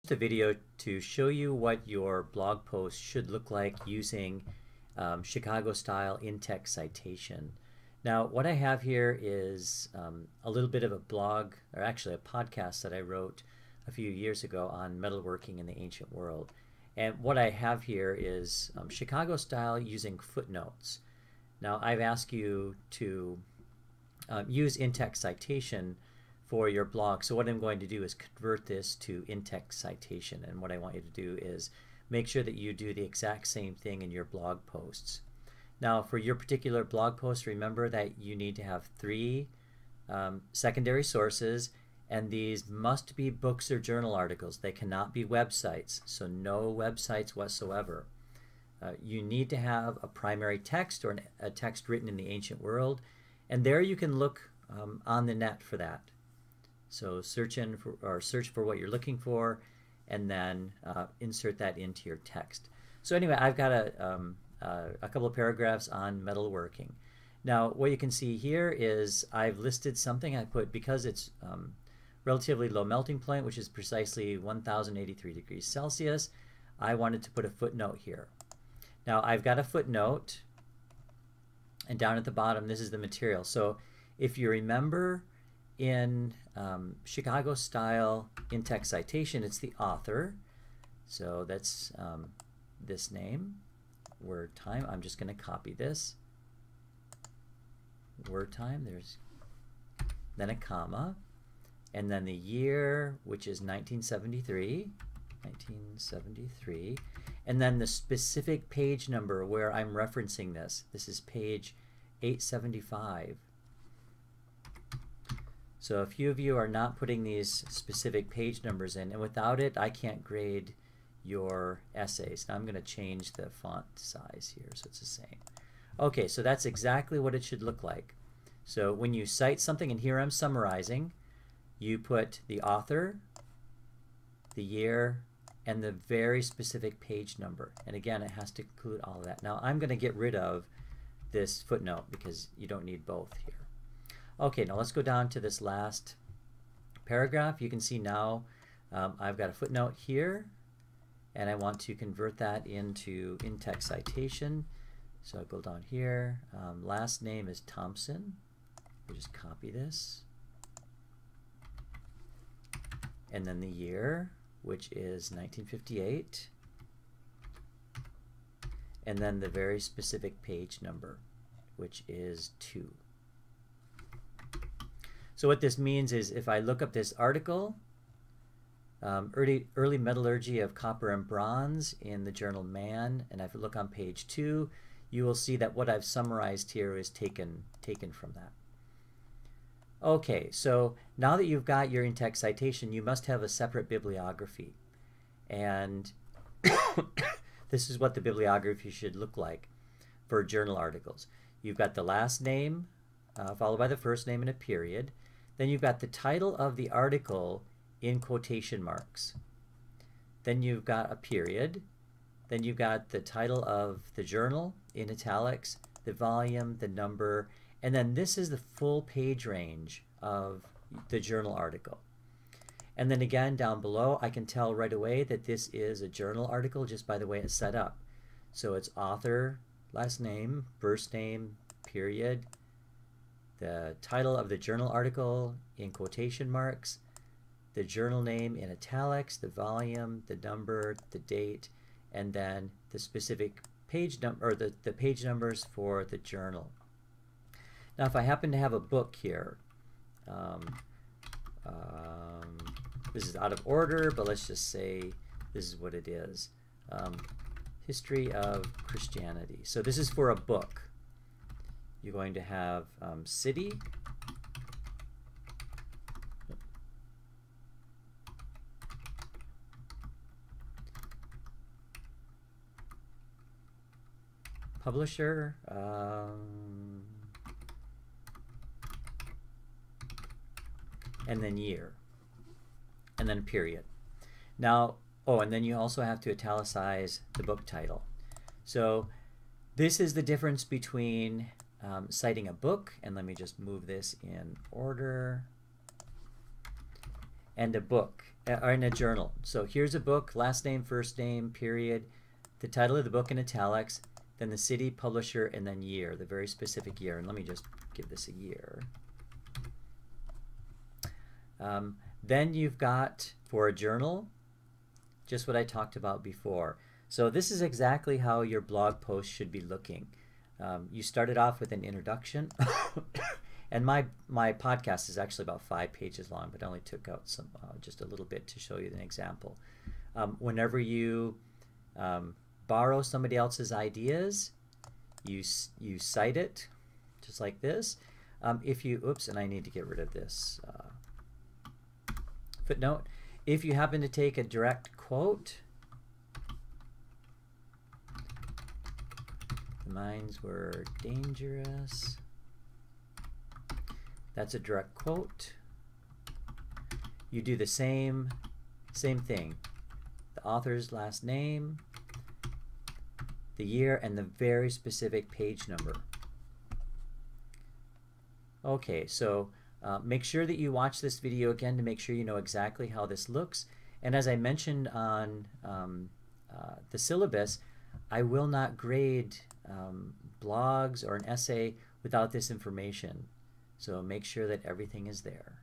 The video to show you what your blog post should look like using Chicago style in-text citation. Now what I have here is a little bit of a blog, or actually a podcast that I wrote a few years ago on metalworking in the ancient world. And what I have here is Chicago style using footnotes. Now I've asked you to use in-text citation for your blog. So what I'm going to do is convert this to in-text citation, and what I want you to do is make sure that you do the exact same thing in your blog posts. Now for your particular blog post, remember that you need to have 3 secondary sources, and these must be books or journal articles. They cannot be websites, so no websites whatsoever. You need to have a primary text or a text written in the ancient world, and there you can look on the net for that. So search for what you're looking for, and then insert that into your text. So anyway, I've got a couple of paragraphs on metalworking. Now what you can see here is I've listed something. I put, because it's relatively low melting point, which is precisely 1083 degrees Celsius, I wanted to put a footnote here. Now I've got a footnote, and down at the bottom this is the material. So if you remember, in Chicago style in-text citation, it's the author. So that's this name, word time. I'm just going to copy this. Word time, there's then a comma, and then the year, which is 1973, and then the specific page number where I'm referencing this. This is page 875. So a few of you are not putting these specific page numbers in, and without it I can't grade your essays. Now I'm going to change the font size here so it's the same. Okay, so that's exactly what it should look like. So when you cite something, and here I'm summarizing, you put the author, the year, and the very specific page number. And again, it has to include all of that. Now I'm going to get rid of this footnote because you don't need both here. Okay, now let's go down to this last paragraph. You can see now I've got a footnote here, and I want to convert that into in-text citation. So I'll go down here. Last name is Thompson. We'll just copy this. And then the year, which is 1958. And then the very specific page number, which is 2. So what this means is if I look up this article, early metallurgy of copper and bronze in the journal Man, and if I look on page 2, you will see that what I've summarized here is taken from that. Okay, so now that you've got your in-text citation, you must have a separate bibliography. And this is what the bibliography should look like for journal articles. You've got the last name followed by the first name and a period. Then you've got the title of the article in quotation marks. Then you've got a period. Then you've got the title of the journal in italics, the volume, the number, and then this is the full page range of the journal article. And then again down below, I can tell right away that this is a journal article just by the way it's set up. So it's author, last name, first name, period, the title of the journal article in quotation marks, the journal name in italics, the volume, the number, the date, and then the specific page number, or the page numbers for the journal. Now if I happen to have a book here, this is out of order, but let's just say this is what it is. History of Christianity. So this is for a book. You're going to have city, publisher, and then year, and then period. Now, oh, and then you also have to italicize the book title. So this is the difference between citing a book, and let me just move this in order, and a book, or in a journal. So here's a book, last name, first name, period, the title of the book in italics, then the city, publisher, and then year, the very specific year. And let me just give this a year. Then you've got, for a journal, just what I talked about before. So this is exactly how your blog post should be looking. You started off with an introduction. And my podcast is actually about 5 pages long, but I only took out some just a little bit to show you an example. Whenever you borrow somebody else's ideas, you cite it, just like this. If you, oops, and I need to get rid of this footnote. If you happen to take a direct quote, the mines were dangerous. That's a direct quote. You do the same thing. The author's last name, the year, and the very specific page number. Okay, so make sure that you watch this video again to make sure you know exactly how this looks. And as I mentioned on the syllabus, I will not grade blogs or an essay without this information. So make sure that everything is there.